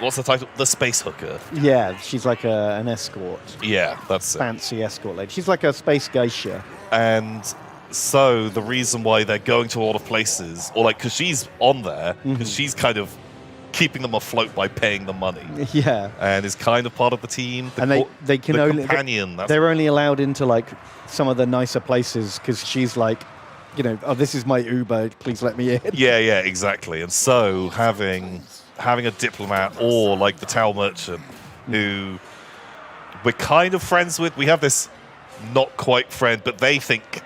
what's the title? The Space Hooker. Yeah, she's like an escort. Yeah, that's it. Fancy escort lady. She's like a space geisha. And so the reason why they're going to a lot of places, or like, because she's on there, because she's kind of keeping them afloat by paying them money. Yeah. And is kind of part of the team. And they can only companion. They're only allowed into like some of the nicer places because she's like, you know, oh, this is my Uber. Please let me in. Yeah, exactly. And so having a diplomat or like the Tau merchant who we're kind of friends with. We have this not quite friend, but they think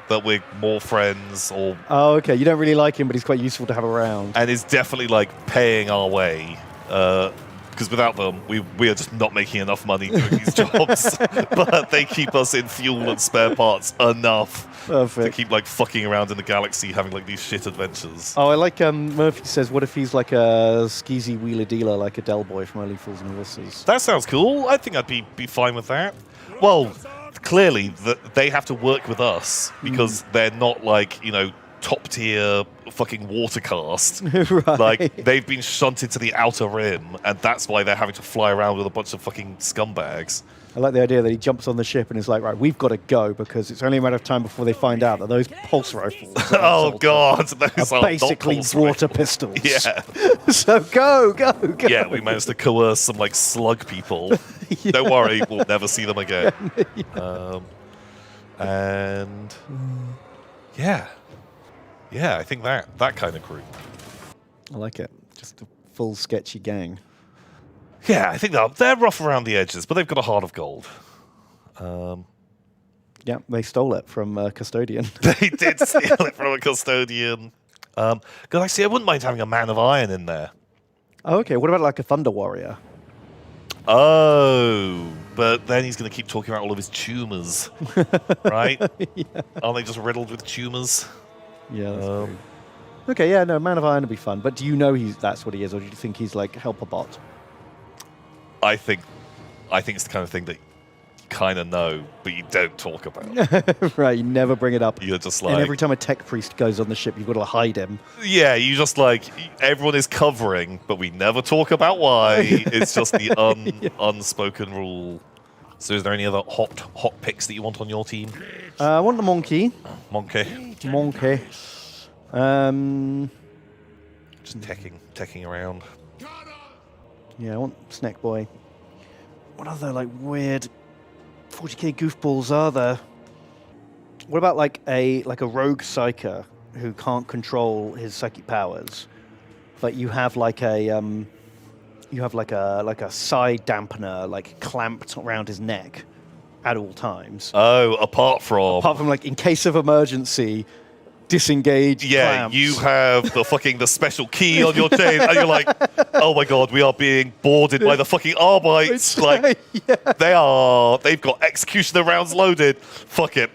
that we're more friends. Or oh, okay. You don't really like him, but he's quite useful to have around. And is definitely like paying our way. Because without them, we are just not making enough money doing these jobs. But they keep us in fuel and spare parts enough to keep like fucking around in the galaxy, having like these shit adventures. Oh, I like Murphy says, what if he's like a skeezy wheeler dealer, like a Del Boy from Only Fools and Horses? That sounds cool. I think I'd be fine with that. Well, clearly they have to work with us because they're not like, you know, top tier fucking water cast. Right. Like they've been shunted to the outer rim, and that's why they're having to fly around with a bunch of fucking scumbags. I like the idea that he jumps on the ship and is like, right, we've got to go because it's only a matter of time before they find out that those pulse rifles oh god, those are basically not water pistols. Yeah. So go. Yeah, we managed to coerce some like slug people. Yeah. Don't worry, we'll never see them again. And yeah, I think that kind of crew. I like it. Just a full sketchy gang. Yeah, I think they're rough around the edges, but they've got a heart of gold. Yeah, they stole it from a custodian. They did steal it from a custodian. Because actually, I wouldn't mind having a Man of Iron in there. Oh, okay. What about like a Thunder Warrior? Oh, but then he's going to keep talking about all of his tumors, right? Yeah. Aren't they just riddled with tumors? Yeah. That's true. Okay, yeah, no, Man of Iron would be fun. But do you know that's what he is, or do you think he's like helper bot? I think it's the kind of thing that you kind of know, but you don't talk about. Right, you never bring it up. You're just like... And every time a tech priest goes on the ship, you've got to hide him. Yeah, you just like... Everyone is covering, but we never talk about why. It's just the unspoken rule. So is there any other hot picks that you want on your team? I want the monkey. Monkey. Just teching around. Yeah, I want Snack Boy. What other like weird 40k goofballs are there? What about like a rogue psyker who can't control his psychic powers, but you have like a side dampener like clamped around his neck at all times. Oh, apart from like in case of emergency, disengage. Yeah, clamps. you have the special key on your chain, and you're like, oh my god, we are being boarded by the fucking Arbites. Like, they've got executioner rounds loaded. Fuck it.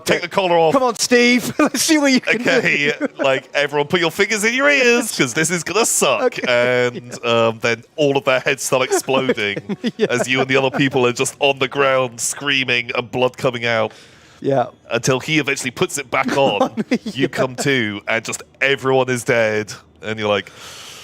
Take the collar off. Come on, Steve. Let's see what you can do. Okay, like everyone put your fingers in your ears because this is gonna suck. Okay. And then all of their heads start exploding as you and the other people are just on the ground screaming and blood coming out. Yeah. Until he eventually puts it back on, you come to, and just everyone is dead, and you're like,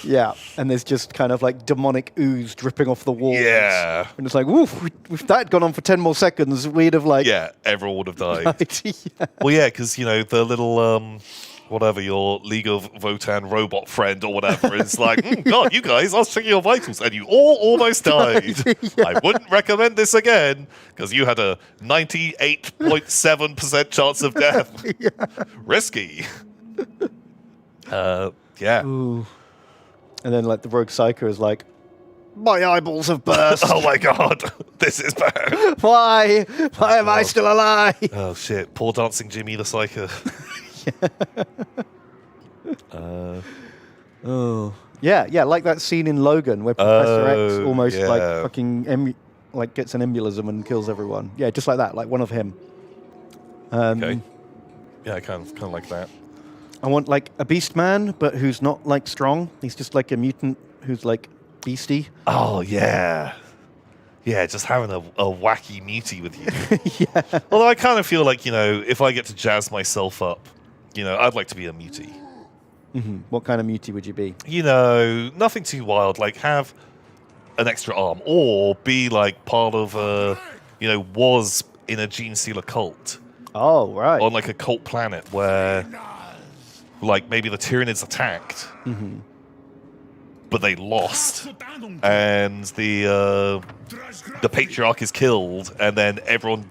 yeah. And there's just kind of like demonic ooze dripping off the walls. Yeah. And it's like, woof, if that had gone on for 10 more seconds, we'd have like... Yeah, everyone would have died. Yeah. Well, yeah, because, you know, the little, whatever, your League of Votan robot friend or whatever is like, God, you guys, I was checking your vitals, and you all almost died. I wouldn't recommend this again, because you had a 98.7% chance of death. Yeah. Risky. Yeah. Ooh. And then, like, the rogue psycho is like, my eyeballs have burst. Oh my god, this is bad. Why am I still alive? Oh shit, poor dancing Jimmy the Psycho. Yeah, like that scene in Logan where Professor X almost yeah. like fucking gets an embolism and kills everyone. Yeah, just like that, like one of him. Okay. Yeah, I kind of like that. I want like a beast man, but who's not like strong. He's just like a mutant who's like beastie. Oh yeah. Yeah, just having a wacky mutie with you. Yeah. Although I kind of feel like, you know, if I get to jazz myself up, you know, I'd like to be a mutie. Mm-hmm. What kind of mutie would you be? You know, nothing too wild. Like have an extra arm, or be like part of a, was in a gene stealer cult Oh, right. on like a cult planet where, like, maybe the Tyranids attacked, but they lost, and the patriarch is killed, and then everyone,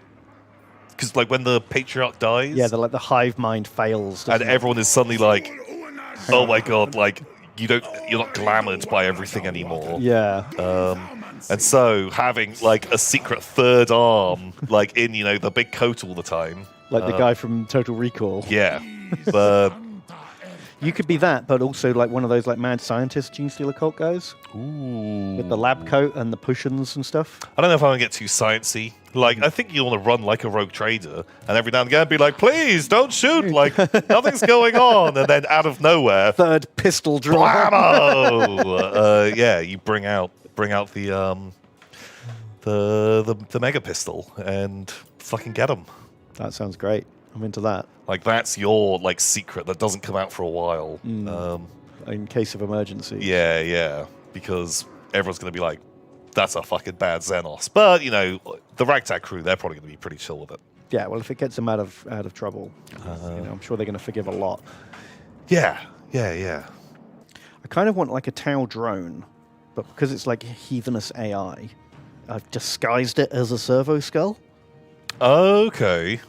because like when the patriarch dies, Yeah, the hive mind fails. and doesn't it? everyone is suddenly like, oh my god, like you're not glamored by everything anymore. Yeah. And so having like a secret third arm, like in the big coat all the time, Like the guy from Total Recall. yeah, but You could be that, but also like one of those like mad scientist gene stealer cult guys ooh, with the lab coat and the potions and stuff. I don't know if I want to get too sciencey. Like, I think you want to run like a rogue trader, and every now and again be like, "Please don't shoot! Like nothing's going on," and then out of nowhere, Third pistol draw. blammo! Yeah, you bring out the mega pistol and fucking get them. That sounds great. I'm into that. Like that's your like secret that doesn't come out for a while. In case of emergency. Yeah, because everyone's going to be like, that's a fucking bad Xenos. But, the Ragtag crew, they're probably going to be pretty chill with it. Yeah, well, if it gets them out of trouble, I'm sure they're going to forgive a lot. Yeah. I kind of want like a Tau drone, but because it's like heathenous AI, I've disguised it as a servo skull. Okay.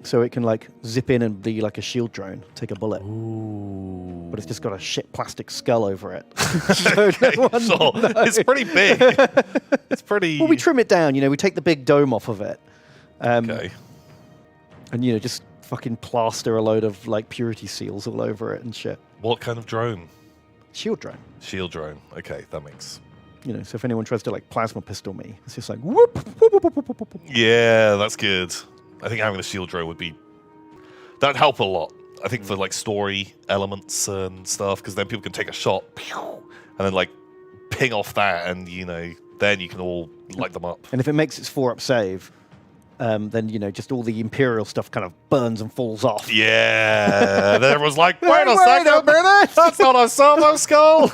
So it can like zip in and be like a shield drone, take a bullet. Ooh. But it's just got a shit plastic skull over it. Okay, sure. It's pretty big. It's pretty... Well, we trim it down, we take the big dome off of it. Okay. And, just fucking plaster a load of like purity seals all over it and shit. What kind of drone? Shield drone. Shield drone. Okay, that makes... So if anyone tries to like plasma pistol me, it's just like whoop, whoop, whoop, whoop, whoop, whoop. Yeah, that's good. I think having a shield drone would be... That'd help a lot. I think for like story elements and stuff, because then people can take a shot, and then like ping off that, and then you can all light them up. And if it makes its 4-up save, then just all the Imperial stuff kind of burns and falls off. Yeah. Then everyone's like, wait a Wait second, a minute! that's not a servo skull.